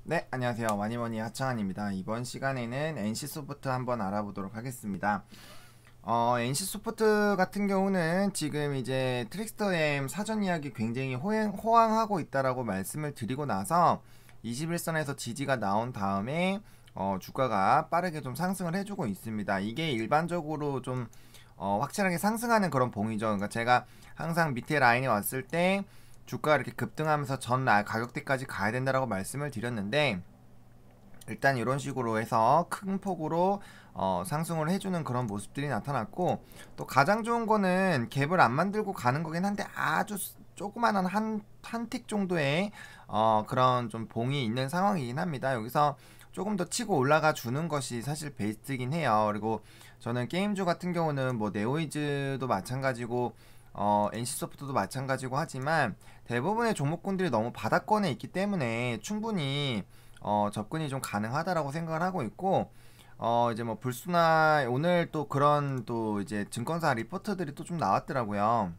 네, 안녕하세요. 마니머니 하창환입니다. 이번 시간에는 NC소프트 한번 알아보도록 하겠습니다. NC소프트 같은 경우는 지금 이제 트릭스터엠 사전 이야기 굉장히 호황하고 있다라고 말씀을 드리고 나서 21선에서 지지가 나온 다음에 주가가 빠르게 좀 상승을 해주고 있습니다. 이게 일반적으로 좀 확실하게 상승하는 그런 봉이죠. 그러니까 제가 항상 밑에 라인에 왔을 때 주가가 이렇게 급등하면서 전 가격대까지 가야 된다라고 말씀을 드렸는데, 일단 이런 식으로 해서 큰 폭으로 상승을 해주는 그런 모습들이 나타났고, 또 가장 좋은 거는 갭을 안 만들고 가는 거긴 한데 아주 조그만한 한 틱 정도의 그런 좀 봉이 있는 상황이긴 합니다. 여기서 조금 더 치고 올라가 주는 것이 사실 베스트긴 해요. 그리고 저는 게임주 같은 경우는 뭐 네오이즈도 마찬가지고 NC소프트도 마찬가지고 하지만 대부분의 종목군들이 너무 바닥권에 있기 때문에 충분히 접근이 좀 가능하다라고 생각을 하고 있고, 이제 뭐 불수나 오늘 또 그런 또 이제 증권사 리포트들이 또 좀 나왔더라고요.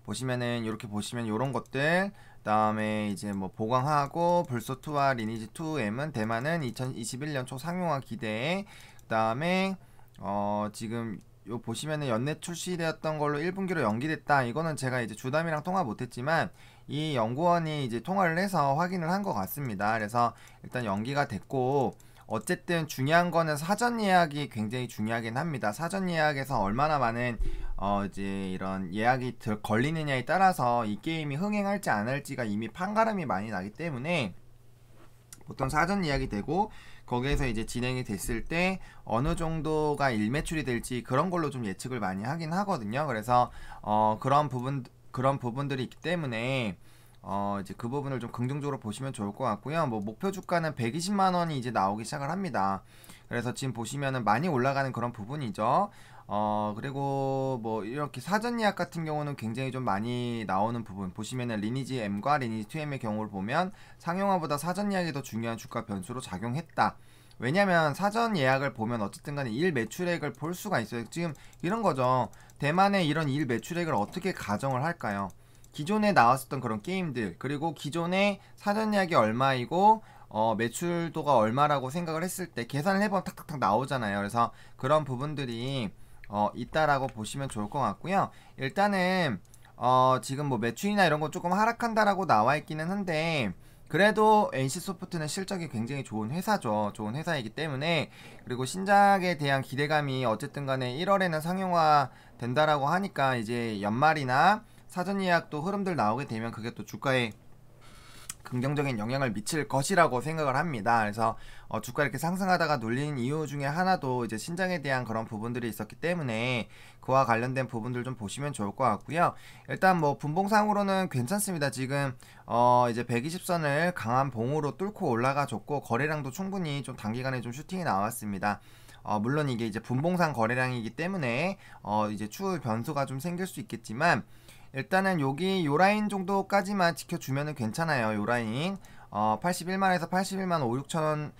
보시면은 이렇게 보시면 이런 것들, 그다음에 이제 뭐 보강하고 불소2와 리니지2M은 대만은 2021년 초 상용화 기대에, 그다음에 지금 요 보시면은 연내 출시되었던 걸로 1분기로 연기됐다. 이거는 제가 이제 주담이랑 통화 못했지만 이 연구원이 이제 통화를 해서 확인을 한 것 같습니다. 그래서 일단 연기가 됐고, 어쨌든 중요한 거는 사전 예약이 굉장히 중요하긴 합니다. 사전 예약에서 얼마나 많은 이제 이런 예약이 걸리느냐에 따라서 이 게임이 흥행할지 안 할지가 이미 판가름이 많이 나기 때문에 보통 사전 예약이 되고, 거기에서 이제 진행이 됐을 때 어느 정도가 일매출이 될지 그런 걸로 좀 예측을 많이 하긴 하거든요. 그래서 그런 부분들이 있기 때문에 이제 그 부분을 좀 긍정적으로 보시면 좋을 것 같고요. 뭐 목표 주가는 120만 원이 이제 나오기 시작을 합니다. 그래서 지금 보시면은 많이 올라가는 그런 부분이죠. 그리고 뭐 이렇게 사전 예약 같은 경우는 굉장히 좀 많이 나오는 부분, 보시면은 리니지 M과 리니지 2M의 경우를 보면 상용화보다 사전 예약이 더 중요한 주가 변수로 작용했다. 왜냐면 사전 예약을 보면 어쨌든 간에 일 매출액을 볼 수가 있어요. 지금 이런 거죠. 대만의 이런 일 매출액을 어떻게 가정을 할까요? 기존에 나왔었던 그런 게임들, 그리고 기존에 사전 예약이 얼마이고 매출도가 얼마라고 생각을 했을 때 계산을 해보면 탁탁탁 나오잖아요. 그래서 그런 부분들이 있다라고 보시면 좋을 것 같고요. 일단은 지금 뭐 매출이나 이런 거 조금 하락한다라고 나와 있기는 한데, 그래도 NC소프트는 실적이 굉장히 좋은 회사죠. 좋은 회사이기 때문에, 그리고 신작에 대한 기대감이 어쨌든 간에 1월에는 상용화 된다라고 하니까 이제 연말이나 사전 예약도 흐름들 나오게 되면 그게 또 주가에 긍정적인 영향을 미칠 것이라고 생각을 합니다. 그래서 주가 이렇게 상승하다가 눌린 이유 중에 하나도 이제 신장에 대한 그런 부분들이 있었기 때문에 그와 관련된 부분들 좀 보시면 좋을 것 같고요. 일단 뭐 분봉상으로는 괜찮습니다. 지금 이제 120선을 강한 봉으로 뚫고 올라가 줬고, 거래량도 충분히 좀 단기간에 좀 슈팅이 나왔습니다. 물론 이게 이제 분봉상 거래량이기 때문에 이제 추후 변수가 좀 생길 수 있겠지만, 일단은 여기 요 라인 정도까지만 지켜주면은 괜찮아요. 요 라인 81만에서 81만 5, 6천원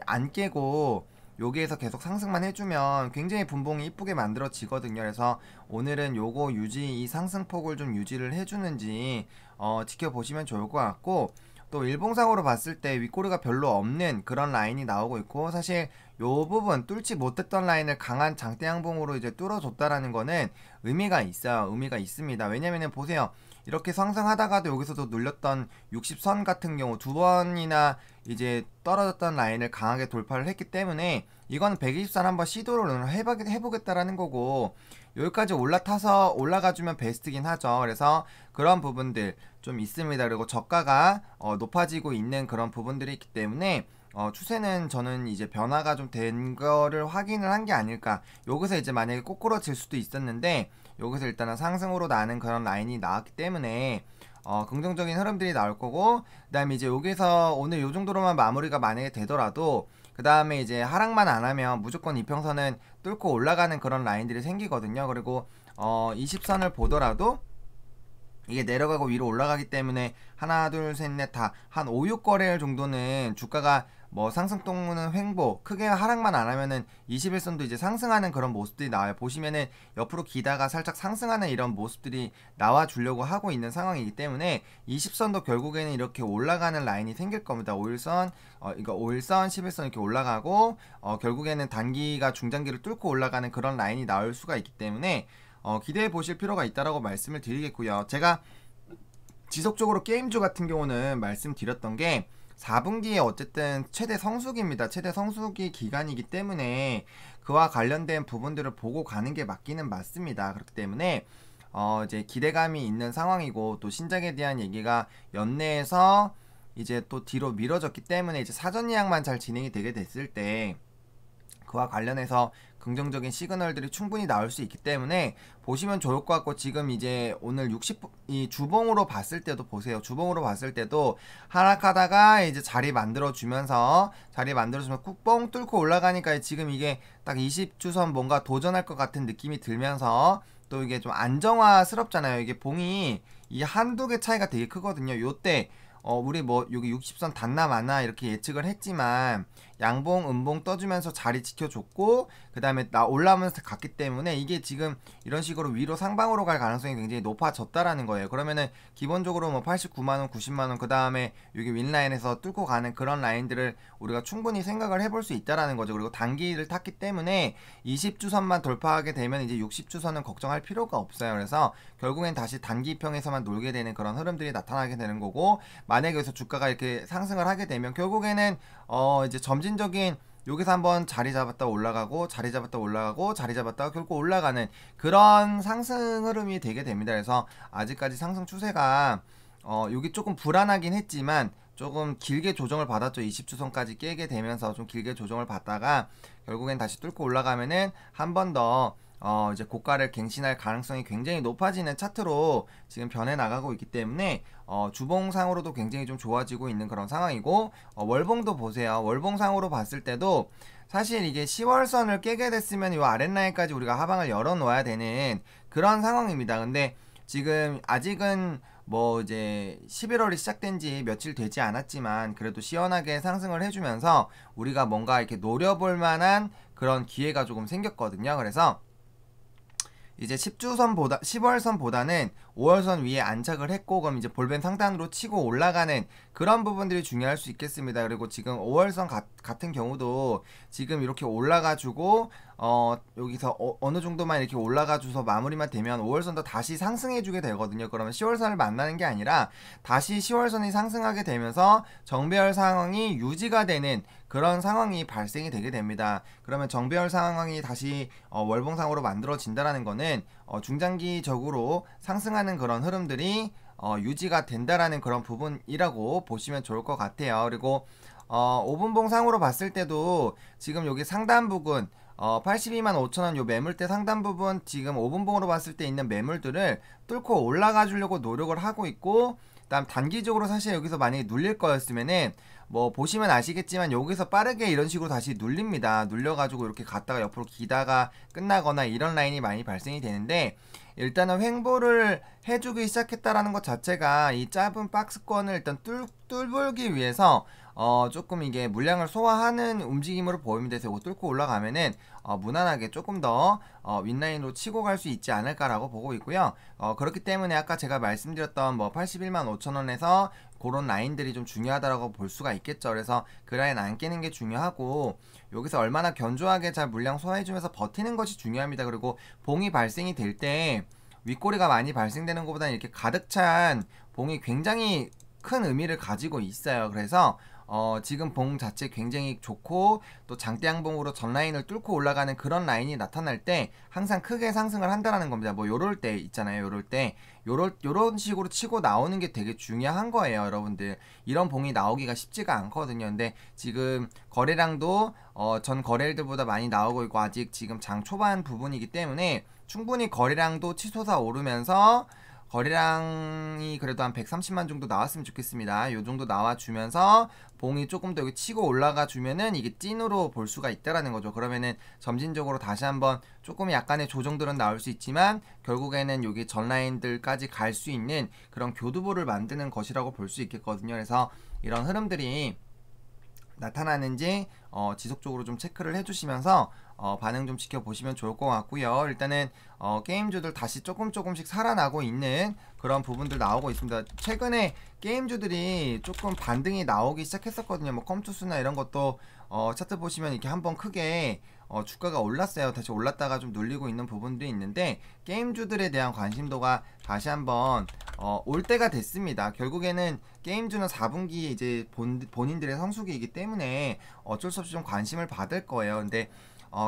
안 깨고 여기에서 계속 상승만 해주면 굉장히 분봉이 이쁘게 만들어지거든요. 그래서 오늘은 요거 유지, 이 상승폭을 좀 유지를 해주는지 지켜보시면 좋을 것 같고, 또 일봉상으로 봤을 때 윗꼬리가 별로 없는 그런 라인이 나오고 있고, 사실 요 부분 뚫지 못했던 라인을 강한 장대 양봉으로 이제 뚫어줬다라는 거는 의미가 있어요. 의미가 있습니다. 왜냐면은 보세요. 이렇게 상승하다가도 여기서도 눌렸던 60선 같은 경우 두 번이나 이제 떨어졌던 라인을 강하게 돌파를 했기 때문에 이건 120선 한번 시도를 해보겠다라는 거고, 여기까지 올라타서 올라가주면 베스트긴 하죠. 그래서 그런 부분들 좀 있습니다. 그리고 저가가 높아지고 있는 그런 부분들이 있기 때문에 추세는 저는 이제 변화가 좀 된 거를 확인을 한 게 아닐까. 여기서 이제 만약에 꼬꾸러질 수도 있었는데 여기서 일단은 상승으로 나는 그런 라인이 나왔기 때문에 긍정적인 흐름들이 나올 거고, 그 다음에 이제 여기서 오늘 요 정도로만 마무리가 만약에 되더라도 그 다음에 이제 하락만 안 하면 무조건 이평선은 뚫고 올라가는 그런 라인들이 생기거든요. 그리고 20선을 보더라도 이게 내려가고 위로 올라가기 때문에 하나 둘 셋 넷 다 한 5, 6거래일 정도는 주가가 뭐 상승 또는 횡보 크게 하락만 안 하면은 21선도 이제 상승하는 그런 모습들이 나와요. 보시면은 옆으로 기다가 살짝 상승하는 이런 모습들이 나와 주려고 하고 있는 상황이기 때문에 20선도 결국에는 이렇게 올라가는 라인이 생길 겁니다. 5일선 이거 5일선 11선 이렇게 올라가고 결국에는 단기가 중장기를 뚫고 올라가는 그런 라인이 나올 수가 있기 때문에 기대해 보실 필요가 있다라고 말씀을 드리겠고요. 제가 지속적으로 게임주 같은 경우는 말씀드렸던 게 4분기에 어쨌든 최대 성수기입니다. 최대 성수기 기간이기 때문에 그와 관련된 부분들을 보고 가는 게 맞기는 맞습니다. 그렇기 때문에 이제 기대감이 있는 상황이고 또 신작에 대한 얘기가 연내에서 이제 또 뒤로 미뤄졌기 때문에 이제 사전 예약만 잘 진행이 되게 됐을 때 그와 관련해서 긍정적인 시그널들이 충분히 나올 수 있기 때문에 보시면 좋을 것 같고, 지금 이제 오늘 60이 주봉으로 봤을 때도 보세요. 주봉으로 봤을 때도 하락하다가 이제 자리 만들어주면서 꾹뻥 뚫고 올라가니까 지금 이게 딱 20주선 뭔가 도전할 것 같은 느낌이 들면서 또 이게 좀 안정화스럽잖아요. 이게 봉이 이 한두 개 차이가 되게 크거든요. 요때 우리 뭐 여기 60선 닿나 마나 이렇게 예측을 했지만 양봉 음봉 떠주면서 자리 지켜줬고 그 다음에 올라오면서 갔기 때문에 이게 지금 이런 식으로 위로 상방으로 갈 가능성이 굉장히 높아졌다라는 거예요. 그러면은 기본적으로 뭐 89만원 90만원 그 다음에 여기 윈라인에서 뚫고 가는 그런 라인들을 우리가 충분히 생각을 해볼 수 있다라는 거죠. 그리고 단기를 탔기 때문에 20주선만 돌파하게 되면 이제 60주선은 걱정할 필요가 없어요. 그래서 결국엔 다시 단기평에서만 놀게 되는 그런 흐름들이 나타나게 되는 거고, 만약에 여기서 주가가 이렇게 상승을 하게 되면 결국에는 이제 점진적인 여기서 한번 자리 잡았다 올라가고 자리 잡았다 올라가고 자리 잡았다가 결국 올라가는 그런 상승 흐름이 되게 됩니다. 그래서 아직까지 상승 추세가 여기 조금 불안하긴 했지만 조금 길게 조정을 받았죠. 20주선까지 깨게 되면서 좀 길게 조정을 받다가 결국엔 다시 뚫고 올라가면은 한 번 더 이제 고가를 갱신할 가능성이 굉장히 높아지는 차트로 지금 변해 나가고 있기 때문에 주봉상으로도 굉장히 좀 좋아지고 있는 그런 상황이고, 월봉도 보세요. 월봉상으로 봤을 때도 사실 이게 10월선을 깨게 됐으면 이 아랫라인까지 우리가 하방을 열어 놓아야 되는 그런 상황입니다. 근데 지금 아직은 뭐 이제 11월이 시작된 지 며칠 되지 않았지만 그래도 시원하게 상승을 해주면서 우리가 뭔가 이렇게 노려볼 만한 그런 기회가 조금 생겼거든요. 그래서 이제 10월선보다는 5월선 위에 안착을 했고, 그럼 이제 볼벤 상단으로 치고 올라가는 그런 부분들이 중요할 수 있겠습니다. 그리고 지금 5월선 같은 경우도 지금 이렇게 올라가주고 여기서 어느 정도만 이렇게 올라가줘서 마무리만 되면 5월선도 다시 상승해주게 되거든요. 그러면 10월선을 만나는 게 아니라 다시 10월선이 상승하게 되면서 정배열 상황이 유지가 되는 그런 상황이 발생이 되게 됩니다. 그러면 정배열 상황이 다시 월봉상으로 만들어진다라는 거는 중장기적으로 상승하는 그런 흐름들이 유지가 된다라는 그런 부분이라고 보시면 좋을 것 같아요. 그리고 5분봉 상으로 봤을 때도 지금 여기 상단 부분 82만 5천원 요 매물대 상단 부분 지금 5분봉으로 봤을 때 있는 매물들을 뚫고 올라가 주려고 노력을 하고 있고, 그다음 단기적으로 사실 여기서 만약에 눌릴 거였으면은 뭐 보시면 아시겠지만 여기서 빠르게 이런 식으로 다시 눌립니다. 눌려가지고 이렇게 갔다가 옆으로 기다가 끝나거나 이런 라인이 많이 발생이 되는데, 일단은 횡보를 해주기 시작했다라는 것 자체가 이 짧은 박스권을 일단 뚫기 위해서 조금 이게 물량을 소화하는 움직임으로 보입니다. 그래서 이거 뚫고 올라가면은 무난하게 조금 더 윗라인으로 치고 갈 수 있지 않을까라고 보고 있고요. 그렇기 때문에 아까 제가 말씀드렸던 뭐 81만 5천원에서 그런 라인들이 좀 중요하다라고 볼 수가 있겠죠. 그래서 그 라인 안 깨는 게 중요하고, 여기서 얼마나 견조하게 잘 물량 소화해주면서 버티는 것이 중요합니다. 그리고 봉이 발생이 될 때 윗꼬리가 많이 발생되는 것보다는 이렇게 가득 찬 봉이 굉장히 큰 의미를 가지고 있어요. 그래서 지금 봉 자체 굉장히 좋고 또 장대양봉으로 전 라인을 뚫고 올라가는 그런 라인이 나타날 때 항상 크게 상승을 한다라는 겁니다. 뭐 요럴 때 있잖아요. 요럴 때 요런 식으로 치고 나오는 게 되게 중요한 거예요. 여러분들 이런 봉이 나오기가 쉽지가 않거든요. 근데 지금 거래량도 전 거래일들보다 많이 나오고 있고 아직 지금 장 초반 부분이기 때문에 충분히 거래량도 치솟아 오르면서 거래량이 그래도 한 130만 정도 나왔으면 좋겠습니다. 요 정도 나와주면서 봉이 조금 더 여기 치고 올라가 주면은 이게 찐으로 볼 수가 있다라는 거죠. 그러면은 점진적으로 다시 한번 조금 약간의 조정들은 나올 수 있지만 결국에는 여기 전 라인들까지 갈 수 있는 그런 교두보를 만드는 것이라고 볼 수 있겠거든요. 그래서 이런 흐름들이 나타나는지 지속적으로 좀 체크를 해주시면서 반응 좀 지켜보시면 좋을 것 같고요. 일단은 게임주들 다시 조금씩 살아나고 있는 그런 부분들 나오고 있습니다. 최근에 게임주들이 조금 반등이 나오기 시작했었거든요. 뭐 컴투스나 이런 것도 차트 보시면 이렇게 한번 크게 주가가 올랐어요. 다시 올랐다가 좀 눌리고 있는 부분들이 있는데 게임주들에 대한 관심도가 다시 한번 올 때가 됐습니다. 결국에는 게임주는 4분기에 이제 본인들의 성수기이기 때문에 어쩔 수 없이 좀 관심을 받을 거예요. 근데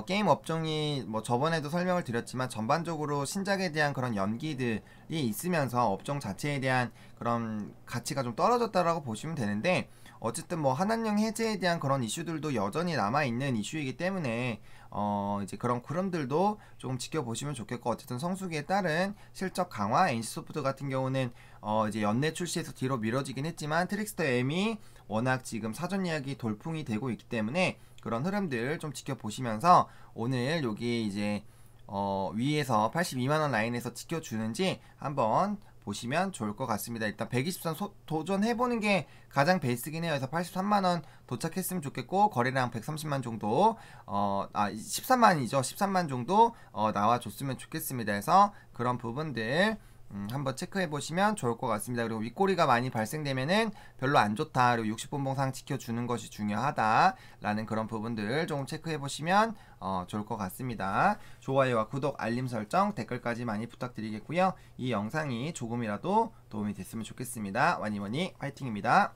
게임 업종이 뭐 저번에도 설명을 드렸지만 전반적으로 신작에 대한 그런 연기들이 있으면서 업종 자체에 대한 그런 가치가 좀 떨어졌다라고 보시면 되는데 어쨌든 뭐 한한령 해제에 대한 그런 이슈들도 여전히 남아있는 이슈이기 때문에 이제 그런 흐름들도 조금 지켜보시면 좋겠고 어쨌든 성수기에 따른 실적 강화 NC소프트 같은 경우는 이제 연내 출시에서 뒤로 미뤄지긴 했지만 트릭스터 M이 워낙 지금 사전 예약이 돌풍이 되고 있기 때문에 그런 흐름들 좀 지켜보시면서 오늘 여기 이제 위에서 82만원 라인에서 지켜주는지 한번 보시면 좋을 것 같습니다. 일단 123 도전해보는 게 가장 베이스긴 해요. 그래서 83만원 도착했으면 좋겠고 거래량 130만 정도 13만이죠. 13만 정도 나와줬으면 좋겠습니다. 그래서 그런 부분들 한번 체크해 보시면 좋을 것 같습니다. 그리고 윗꼬리가 많이 발생되면은 별로 안 좋다. 그리고 60분봉상 지켜주는 것이 중요하다 라는 그런 부분들 조금 체크해 보시면 좋을 것 같습니다. 좋아요와 구독, 알림 설정, 댓글까지 많이 부탁드리겠고요. 이 영상이 조금이라도 도움이 됐으면 좋겠습니다. 와니머니 화이팅입니다.